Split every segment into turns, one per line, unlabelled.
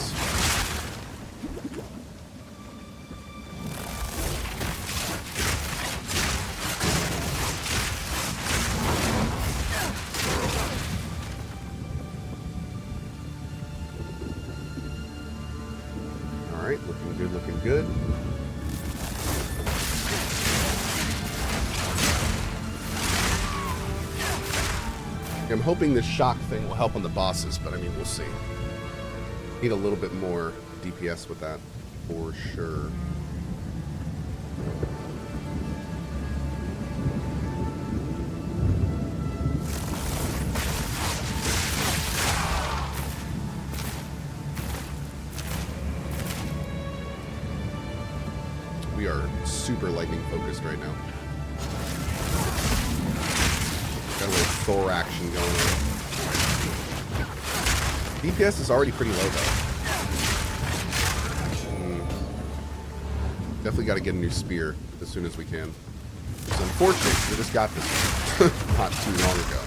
please. Alright, looking good, looking good. I'm hoping this shock thing will help on the bosses, but I mean, we'll see. Need a little bit more DPS with that, for sure. We are super lightning focused right now. Got a little Thor action going on. DPS is already pretty low, though. Definitely got to get a new spear as soon as we can. It's unfortunate, we just got this not too long ago.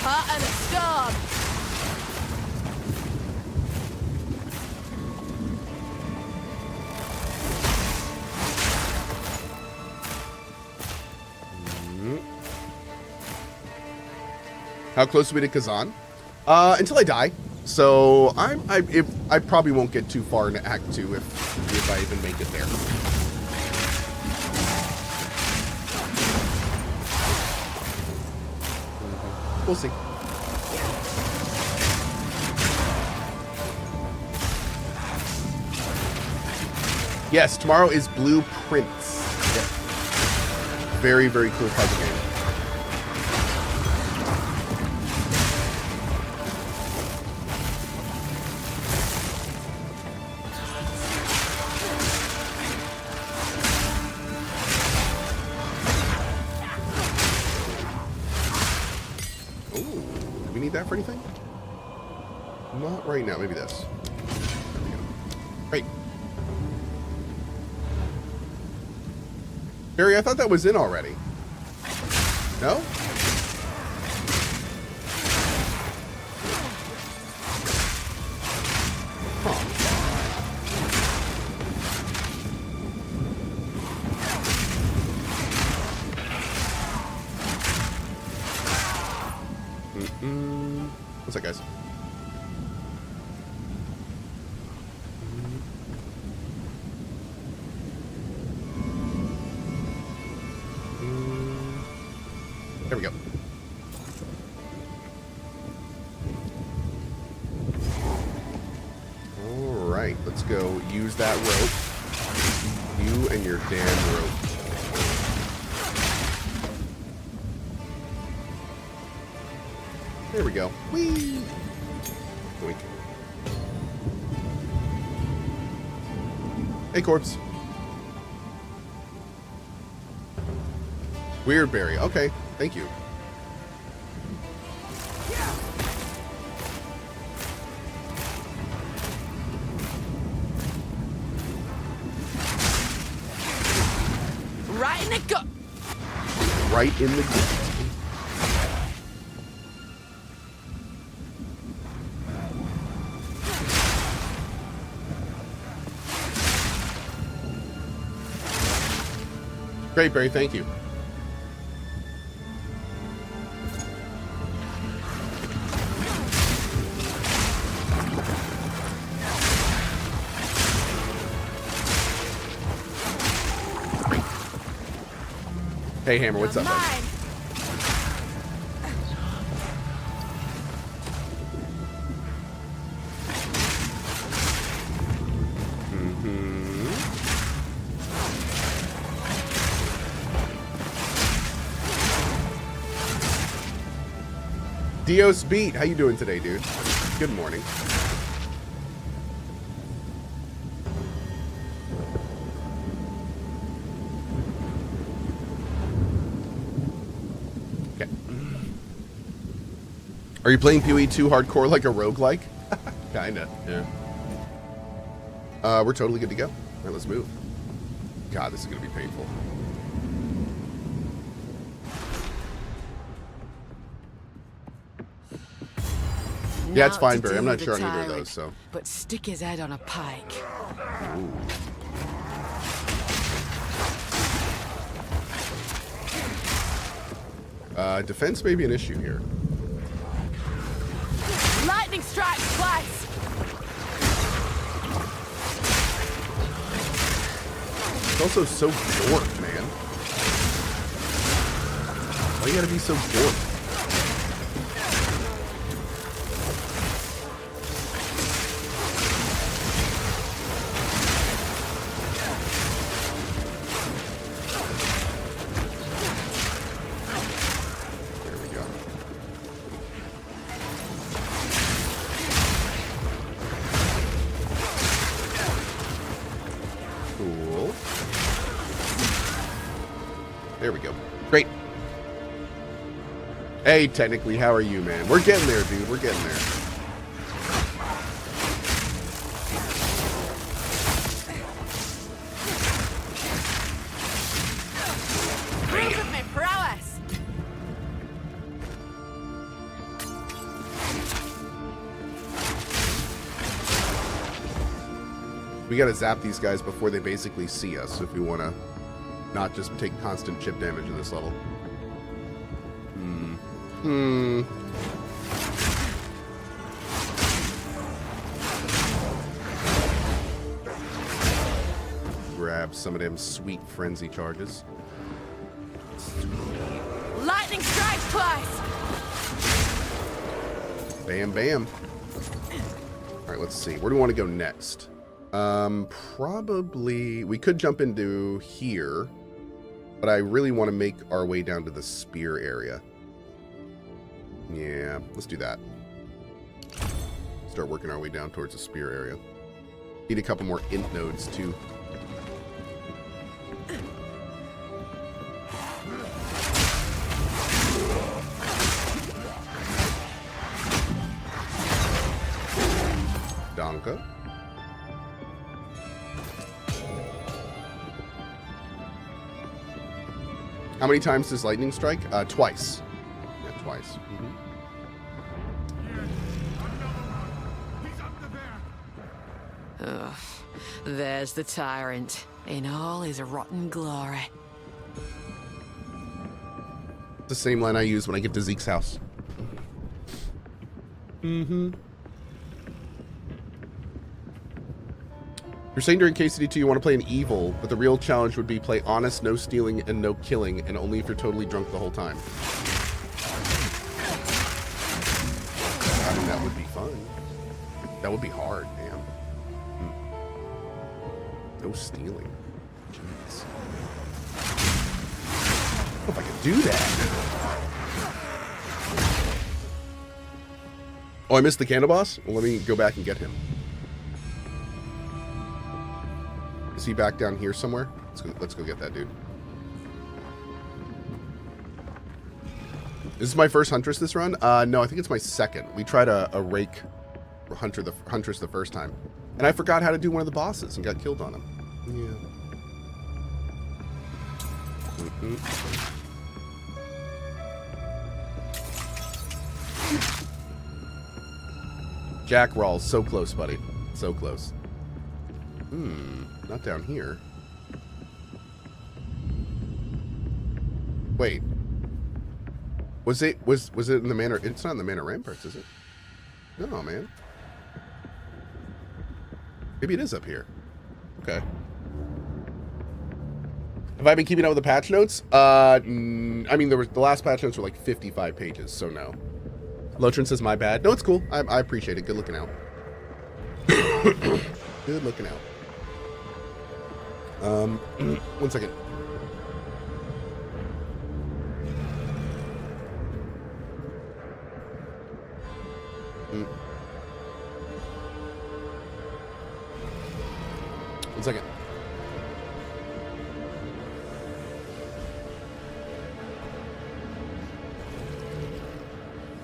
Hot and a stop.
How close are we to Kazan? Until I die. So I probably won't get too far into Act 2 if I even make it there. We'll see. Yes, tomorrow is Blueprints. Yeah. Very, very cool puzzle game. That for anything? Not right now. Maybe this. Great. Barry, I thought that was in already. No? What's that, guys? There we go. All right, let's go use that rope. You and your damn rope. There we go. Whee! Boink. Hey, corpse. Weird berry. Okay, thank you.
Right in the gut.
Right in the gut. Great, Barry. Thank you. Hey, Hammer. What's up, bud? Dios Beat, how you doing today, dude? Good morning. Okay. Are you playing PoE 2 hardcore like a roguelike? Kinda, yeah. We're totally good to go. All right, let's move. God, this is gonna be painful. Yeah, it's
Not
fine,
to
Barry. I'm
do
not
the
sure on either of
tyrant,
those, so.
but stick his head on a pike.
Defense may be an issue here.
Lightning strikes twice.
It's also so dwarf, man. Why you gotta be so dwarf? There we go. Cool. There we go. Great. Hey, technically, how are you, man? We're getting there, dude. We're getting there.
Prove of my prowess.
We gotta zap these guys before they basically see us if we want to not just take constant chip damage in this level. Grab some of them sweet frenzy charges.
Lightning strikes twice.
Bam, bam. All right, let's see. Where do we want to go next? Probably we could jump into here, but I really want to make our way down to the spear area. Yeah, let's do that. Start working our way down towards the spear area. Need a couple more int nodes too. Donka. How many times does lightning strike? Twice. Yeah, twice.
Ugh. There's the tyrant in all his rotten glory.
The same line I use when I get to Zeke's house. You're saying during KCD2 you want to play an evil, but the real challenge would be play honest, no stealing, and no killing, and only if you're totally drunk the whole time. I mean, that would be fun. That would be hard, man. No stealing. Jeez. I don't know if I could do that. Oh, I missed the candle boss? Well, let me go back and get him. Is he back down here somewhere? Let's go get that dude. This is my first Huntress this run? No, I think it's my second. We tried a rake Huntress the first time. And I forgot how to do one of the bosses and got killed on him. Yeah. Jack Rawls, so close, buddy. So close. Not down here. Wait. Was it in the Manor? It's not in the Manor Ramparts, is it? No, man. Maybe it is up here. Okay. Have I been keeping up with the patch notes? I mean, the last patch notes were like 55 pages, so no. Lotrin says my bad. No, it's cool. I appreciate it. Good looking out. Good looking out. 1 second. One second.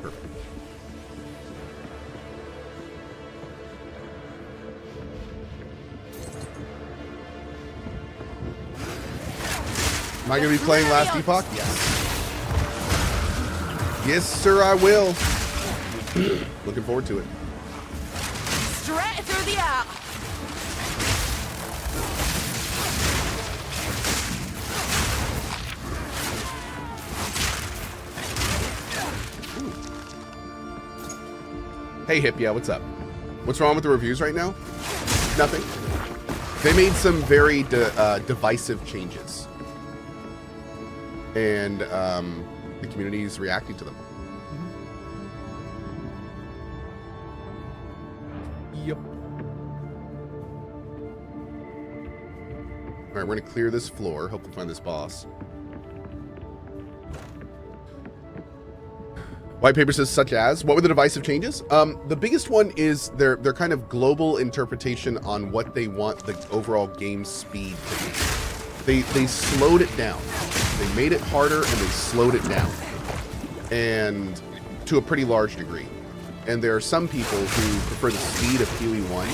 Perfect. Am I going to be playing Last Epoch? Yes. Yes, sir, I will. Looking forward to it.
Straight through the heart.
Hey, Hip, yeah, what's up? What's wrong with the reviews right now? Nothing. They made some very divisive changes. And the community is reacting to them. Yep. All right, we're going to clear this floor. Hope we find this boss. White paper says, such as, what were the divisive changes? The biggest one is their kind of global interpretation on what they want the overall game speed to be. They slowed it down. They made it harder and they slowed it down, and to a pretty large degree. And there are some people who prefer the speed of PoE 1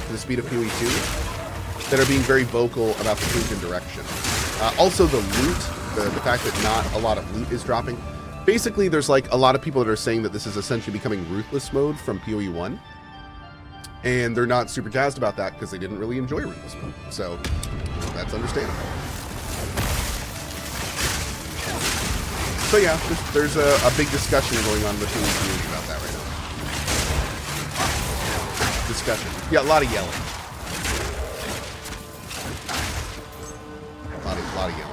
to the speed of PoE 2 that are being very vocal about the change in direction. Also, the loot, the fact that not a lot of loot is dropping. Basically, there's like a lot of people that are saying that this is essentially becoming Ruthless mode from PoE 1. And they're not super jazzed about that because they didn't really enjoy Ruthless mode. So, that's understandable. So yeah, there's a big discussion going on within the community about that right now. Discussion. Yeah, a lot of yelling. A lot of yelling.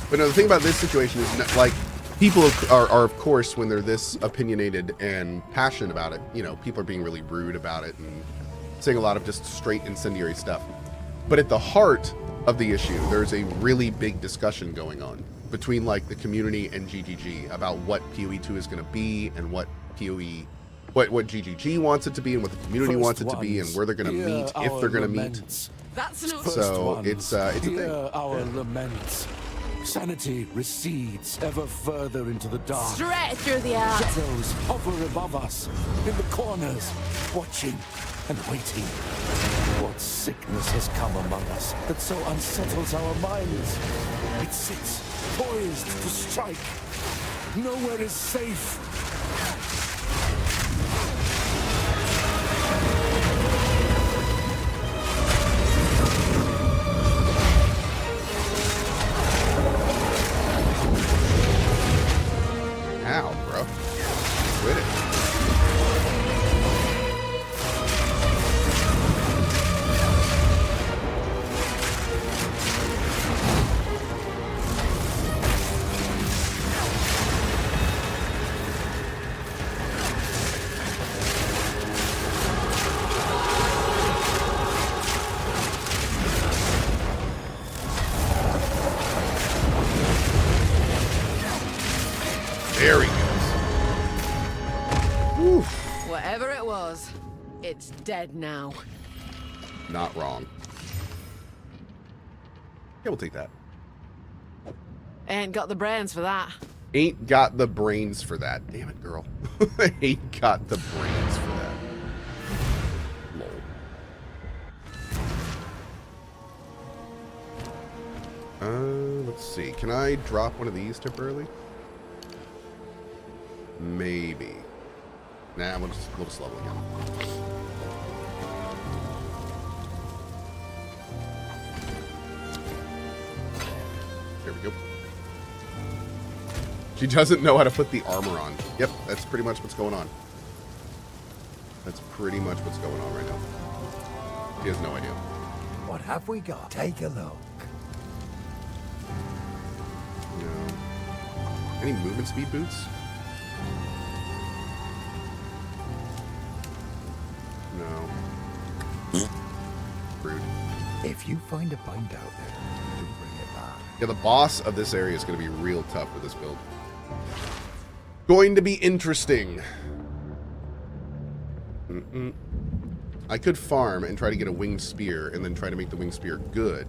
But no, the thing about this situation is, like, people are of course, when they're this opinionated and passionate about it, you know, people are being really rude about it and saying a lot of just straight incendiary stuff. But at the heart of the issue, there's a really big discussion going on between, like, the community and GGG about what PoE 2 is going to be and what GGG wants it to be and what the community wants it to be and where they're going to meet, if they're going to meet.
That's not
So it's a thing.
Our laments. Sanity recedes ever further into the dark.
straight through the heart.
Shadows hover above us, in the corners, watching and waiting. What sickness has come among us that so unsettles our minds? It sits poised to strike. Nowhere is safe.
Ow, bro. Quit it. There he goes. Whew.
Whatever it was, it's dead now.
Not wrong. Yeah, we'll take that.
Ain't got the brains for that.
Ain't got the brains for that. Damn it, girl. Ain't got the brains for that. Lol. Let's see. Can I drop one of these temporarily? Maybe. Nah, we'll just level again. There we go. She doesn't know how to put the armor on. Yep, that's pretty much what's going on. That's pretty much what's going on right now. She has no idea.
What have we got? Take a look.
No. Any movement speed boots? No. Rude.
If you find a bind out there, do bring it back.
Yeah, the boss of this area is going to be real tough with this build. Going to be interesting. I could farm and try to get a winged spear and then try to make the winged spear good.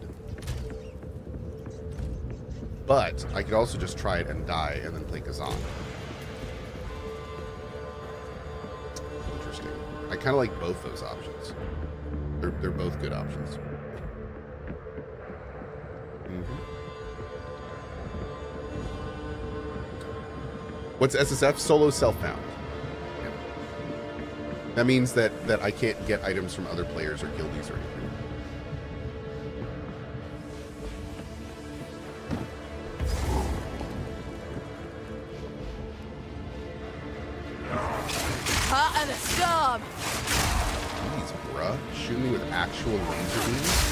But I could also just try it and die and then play Kazan. Interesting. I kind of like both those options. They're both good options. What's SSF? Solo self-found. Yeah. That means that I can't get items from other players or guildies or anything.
Heart of the storm.
Jeez, bruh. Shooting me with actual laser beams?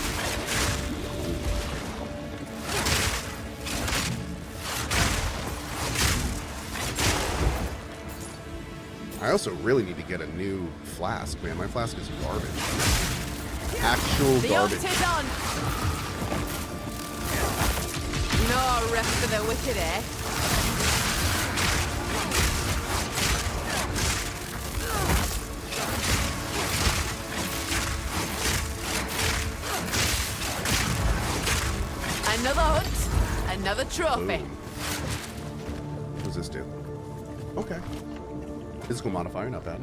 I also really need to get a new flask, man. My flask is garbage. Actual
The
garbage.
ult is on. No rest for the wicked, eh? Another hunt, another trophy.
Boom. What does this do? Okay. Physical modifier, not bad.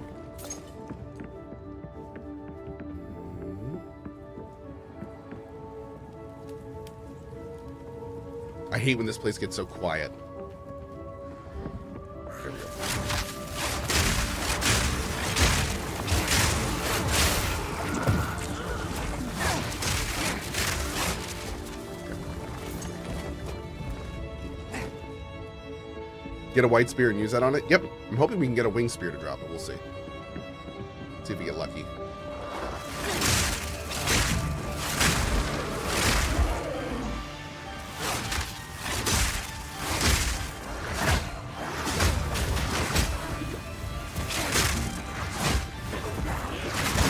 I hate when this place gets so quiet. There we go. Get a white spear and use that on it? Yep. I'm hoping we can get a wing spear to drop it. We'll see. See if we get lucky.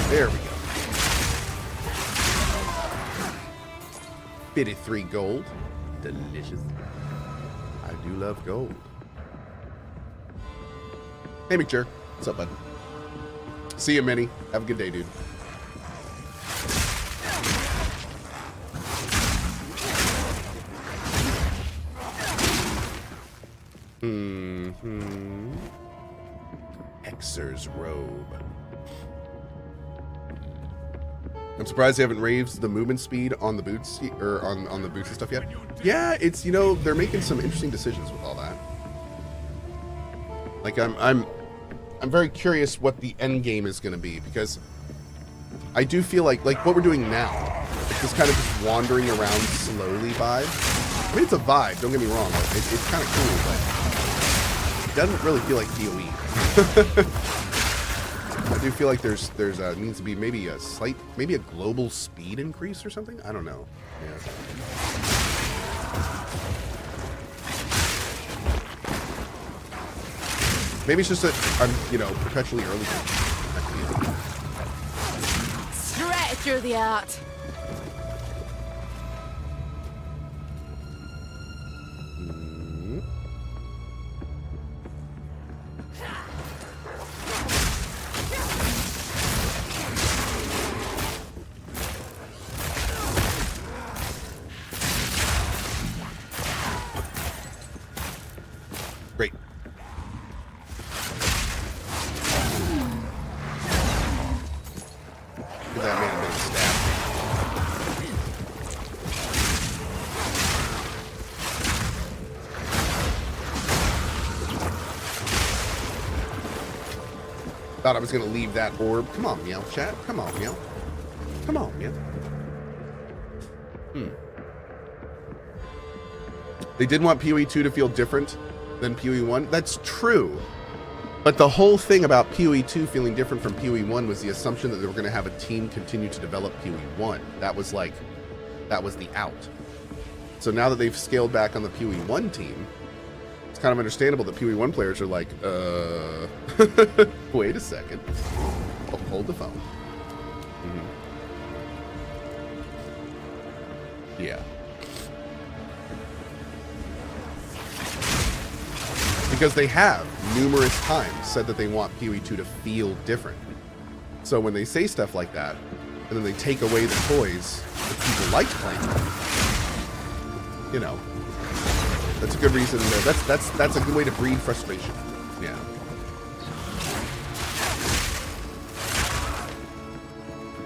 There we go. 53 gold. Delicious. I do love gold. Hey, McJer. What's up, bud? See you, Minnie. Have a good day, dude. Hexer's robe. I'm surprised they haven't raised the movement speed on the boots or on the boots and stuff yet. Yeah, it's, you know, they're making some interesting decisions with all that. Like I'm very curious what the end game is going to be, because I do feel like what we're doing now, just kind of just wandering around slowly vibe. I mean, it's a vibe. Don't get me wrong. It's kind of cool, but it doesn't really feel like PoE. I do feel like there's needs to be maybe a global speed increase or something. I don't know. Yeah. Maybe it's just that I'm, you know, perpetually early.
Straight through the art.
Great. Give that man a bit of stab. Thought I was going to leave that orb. Come on, meow, chat. Come on, meow. Come on, meow. They did want PoE 2 to feel different than PoE 1. That's true. But the whole thing about PoE 2 feeling different from PoE 1 was the assumption that they were going to have a team continue to develop PoE 1. That was the out. So now that they've scaled back on the PoE 1 team, it's kind of understandable that PoE 1 players are like, wait a second. Oh, hold the phone. Yeah. Because they have numerous times said that they want PoE 2 to feel different. So when they say stuff like that, and then they take away the toys that people like playing, you know, that's a good reason. That's a good way to breed frustration. Yeah.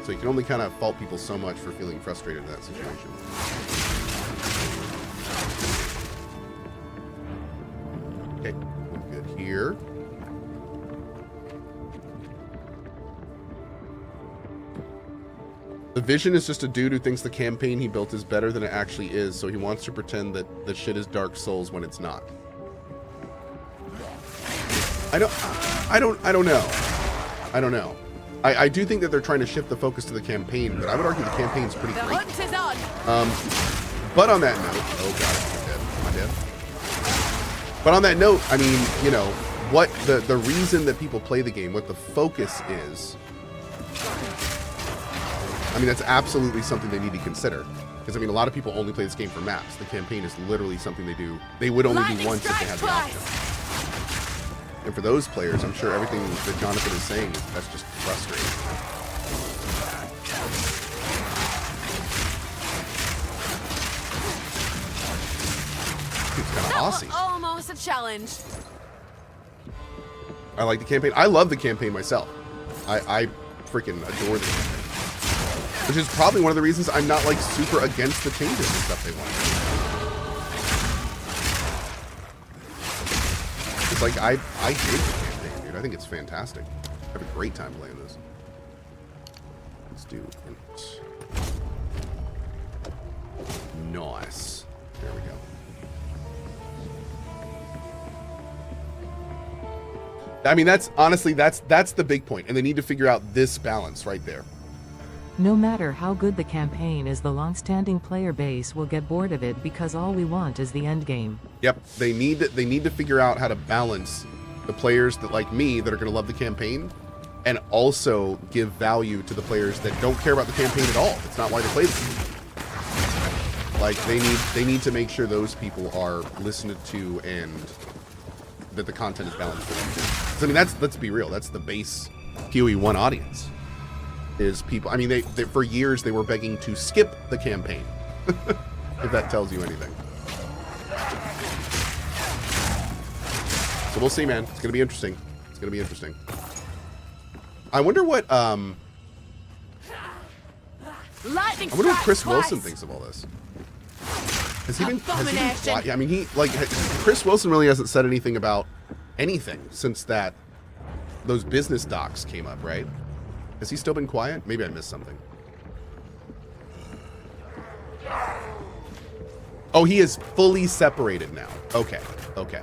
So you can only kind of fault people so much for feeling frustrated in that situation. Okay, we're good here. The Vision is just a dude who thinks the campaign he built is better than it actually is, so he wants to pretend that the shit is Dark Souls when it's not. I don't know. I do think that they're trying to shift the focus to the campaign, but I would argue the campaign's pretty
The
great.
hunt is on.
But on that note, oh god, I'm dead. But on that note, I mean, you know, what the reason that people play the game, what the focus is, I mean, that's absolutely something they need to consider. Because, I mean, a lot of people only play this game for maps. The campaign is literally something they do. They would only do once if they had the option. And for those players, I'm sure everything that Jonathan is saying, that's just frustrating. It's kind of
That was almost a challenge.
I like the campaign. I love the campaign myself. I freaking adore the campaign. Which is probably one of the reasons I'm not, like, super against the changes and stuff they want. It's like, I dig the campaign, dude. I think it's fantastic. I have a great time playing this. Let's do it. Nice. There we go. I mean, that's, honestly, that's the big point. And they need to figure out this balance right there.
No matter how good the campaign is, the long-standing player base will get bored of it because all we want is the end game.
Yep, they need to figure out how to balance the players that, like me, that are going to love the campaign, and also give value to the players that don't care about the campaign at all. It's not why they play the game. Like, they need to make sure those people are listened to and that the content is balanced for them too. 'Cause, I mean, let's be real. That's the base PoE 1 audience. Is people, I mean, they for years they were begging to skip the campaign. If that tells you anything. So we'll see, man. It's gonna be interesting. It's gonna be interesting. I wonder what
Lightning
I wonder what
strike
Chris
twice.
Wilson thinks of all this. Has he been
Abomination.
quiet? I mean, Chris Wilson really hasn't said anything about anything since those business docs came up, right? Has he still been quiet? Maybe I missed something. Oh, he is fully separated now. Okay. Okay.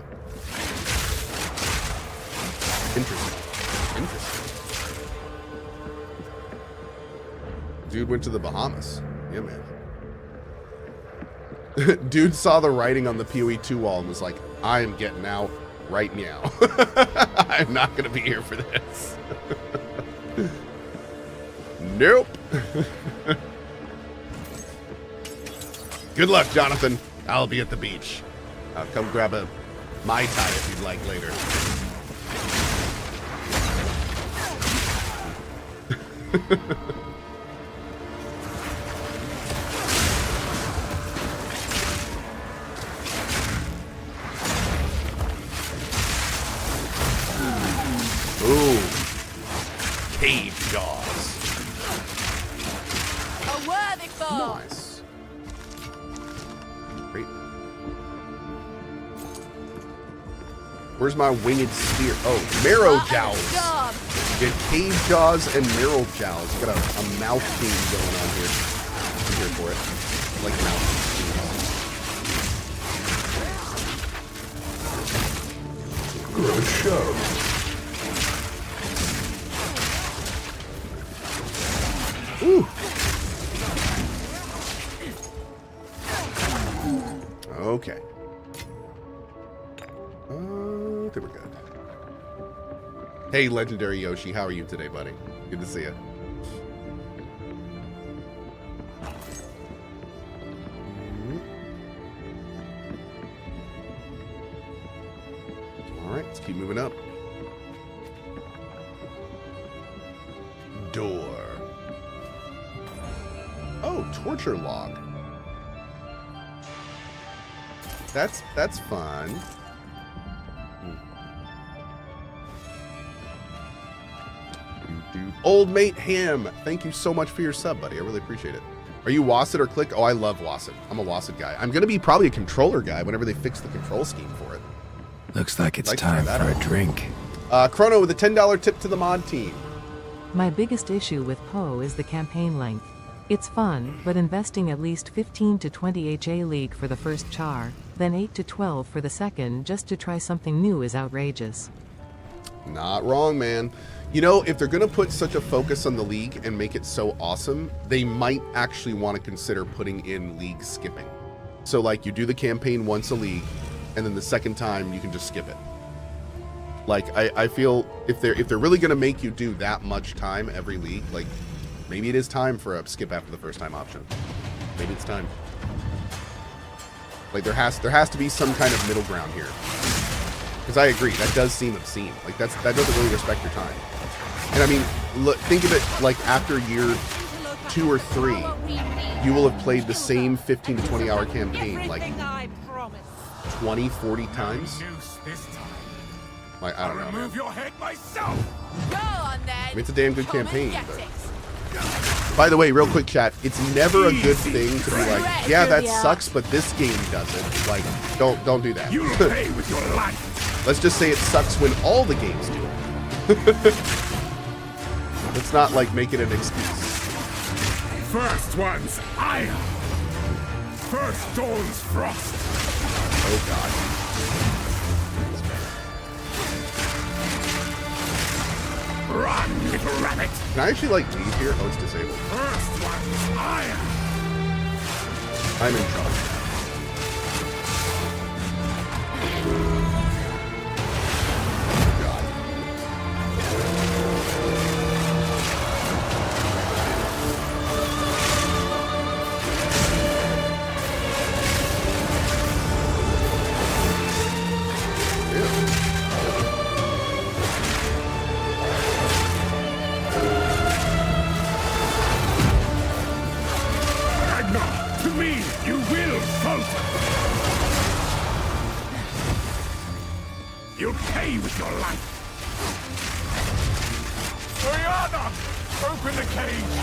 Interesting. Interesting. Dude went to the Bahamas. Yeah, man. Dude saw the writing on the PoE 2 wall and was like, I am getting out right now. I'm not going to be here for this. Nope. Good luck, Jonathan. I'll be at the beach. I'll come grab a Mai Tai if you'd like later. Ooh. Cave jaws.
A worthy foe.
Nice. Great. Where's my winged spear? Oh, marrow jowls.
Job.
Get cave jaws and marrow jowls. Got a mouth theme going on here. I'm here for it. I like mouth themes.
Good show.
Ooh. Okay. I think we're good. Hey, Legendary Yoshi, how are you today, buddy? Good to see you. All right, let's keep moving up. Door. Oh, torture log. That's fun. Do, do, Old Mate Ham, thank you so much for your sub, buddy. I really appreciate it. Are you Wasset or Click? Oh, I love Wasset. I'm a Wasset guy. I'm going to be probably a controller guy whenever they fix the control scheme for it.
Looks like it's
Like to try
time
that
for a
out.
drink.
Chrono with a $10 tip to the mod team.
My biggest issue with Cohh is the campaign length. It's fun, but investing at least 15 to 20 HA League for the first char, then 8 to 12 for the second just to try something new is outrageous.
Not wrong, man. You know, if they're going to put such a focus on the league and make it so awesome, they might actually want to consider putting in league skipping. So like you do the campaign once a league, and then the second time you can just skip it. Like I feel if they're really going to make you do that much time every league, like maybe it is time for a skip after the first time option. Maybe it's time. Like there has to be some kind of middle ground here. Because I agree, that does seem obscene. Like that doesn't really respect your time. And I mean, look, think of it like after year 2 or 3, you will have played the same 15 to 20 hour campaign like 20, 40 times. Like, I don't know.
Remove your head myself.
Go on then.
I mean, it's a damn good
Come and
campaign,
get
but-
it.
By the way, real quick chat, it's never a good thing to be like, yeah, that
Yeah.
sucks, but this game doesn't. Like, don't do that.
You'll pay with your life.
Let's just say it sucks when all the games do it. Let's not like make it an excuse.
First one's iron. First dawn's frost.
Oh god.
Run, little rabbit.
Can I actually like leave here? Oh, it's disabled.
First one's iron.
I'm in trouble. God.
Ragnar, to me, you will falter. You'll pay with your life. Oriana, open the cage.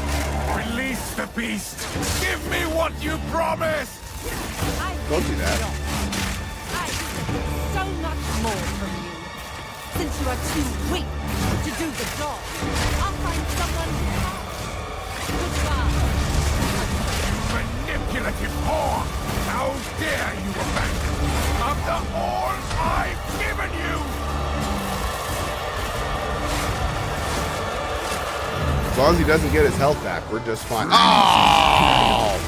Release the beast. Give me what you promised.
Don't do that.
I expect so much more from you. Since you are too weak to do the job, I'll find someone else. Goodbye.
Manipulative whore! How dare you abandon me after all I've given you!
As long as he doesn't get his health back, we're just fine. Oh!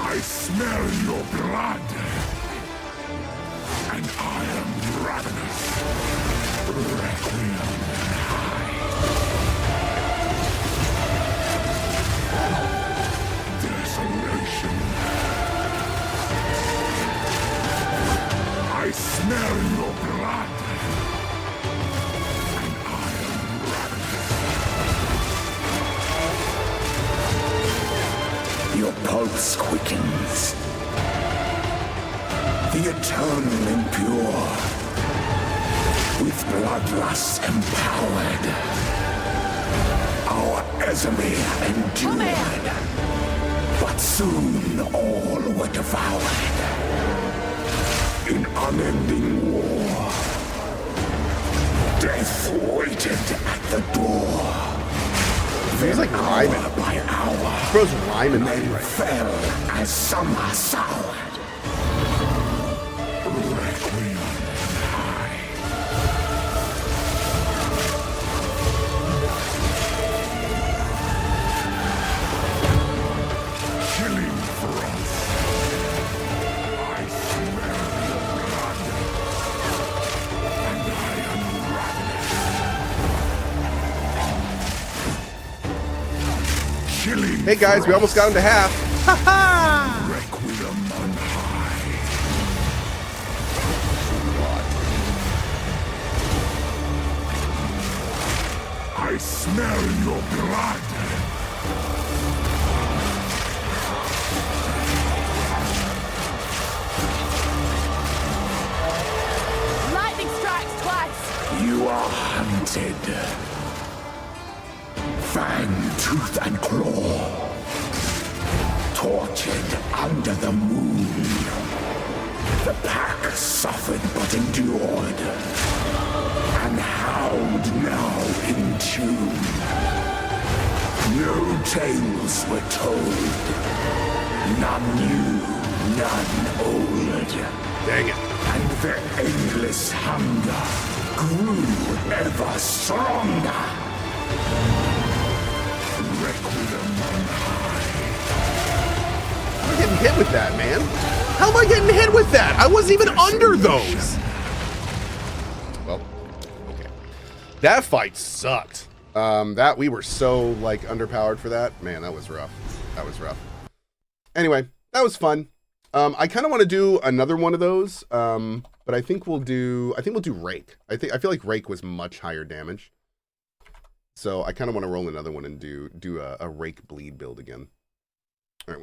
I smell your blood, and I am ravenous. Requiem desolation. I smell your blood, and I am ravenous. Your pulse quickens. The eternal impure, with bloodlust empowered. Our Esme endured, but soon all were devoured. In unending war, death waited at the door.
He's like rhyming.
Hour by hour,
Bro's rhyming
men
right.
fell as some are soured. Requiem high. Killing frost. I smell your blood, and I am ravenous. Killing
Hey guys, we almost got him to half.
Requiem on high. I smell your blood.
Lightning strikes twice.
You are hunted.
fang, tooth, and claw. Tortured under the moon. The pack suffered but endured. And howled now in tune. No tales were told. None new, none old.
Dang it.
And their endless hunger grew ever stronger. Requiem on high.
How am I getting hit with that, man? How am I getting hit with that? I wasn't even under those. Well, okay. That fight sucked. That we were so like underpowered for that. Man, that was rough. That was rough. Anyway, that was fun. I kind of want to do another one of those. But I think we'll do Rake. I feel like Rake was much higher damage. So I kind of want to roll another one and do a Rake bleed build again. All right,